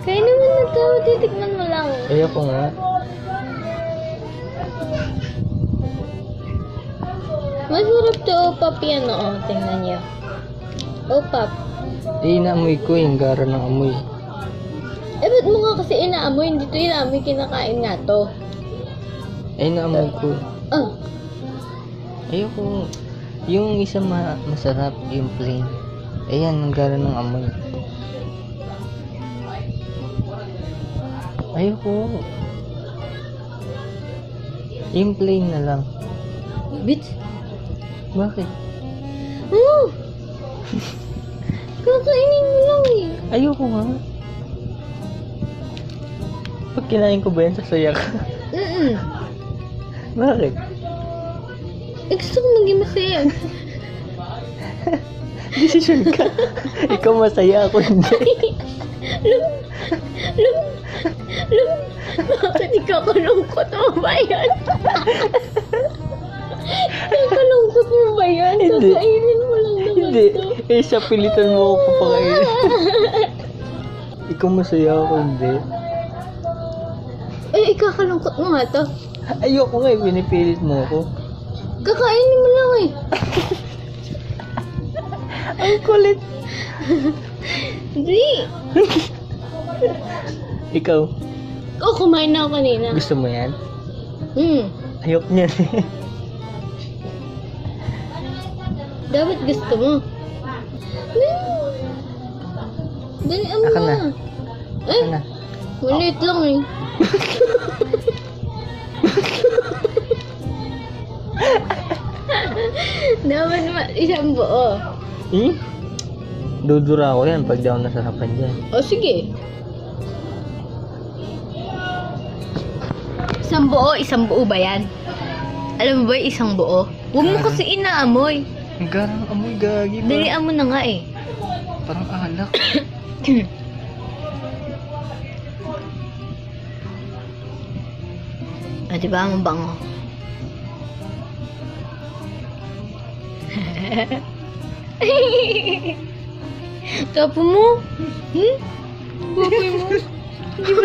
Kaya naman na to, titikman mo lang. Ayoko nga. Masarap to, Opap yan, oo. Tingnan niyo. Opap. Inaamoy ko yung gara ng amoy. Eh, ba't mo nga kasi inaamoy? Hindi to inaamoy, kinakain nga to. Ay, naamoy ko. Oh. Ayoko. Yung isa masarap, yung plain. Ayan, ang gara ng amoy. Ayoko. Yung plain na lang. Bitch. Bakit? Oh! Kakainin mo lang eh. Ayoko nga. Pag kinain ko ba yan, sasaya ka? Bakit? Eh, gusto ko maging masaya. Decision ka. Ikaw masaya, ako hindi. Bakit ikaw kalungkot mo ba yan? Kalungkot mo ba yan? Hindi. Kakainin mo lang naman Hindi. to. Eh, siya pilitan mo ako papakain. Ikaw masaya, ako hindi. Eh, ikakalungkot mo nga to. Ayoko nga, pinipilit mo ako. Kakainin mo lang eh. Ang kulit. Hindi. Ikaw, Oh, kumain na ako kanina. gusto mo yan? Ayok niyan. Dapat gusto mo. Dali mo Aka na. na. Eh, Ano? maliit lang eh. Dapat isang buo. Dudura ako yan pag di ako nasarapan dyan. O sige. Isang buo ba yan? Alam mo ba yung isang buo? Huwag mo kasi inaamoy. Ang garang amoy, gagi. Dalian mo na nga eh. Parang alak. Ah, di ba ang bango? Tapo mo? Tapo mo? Hindi ba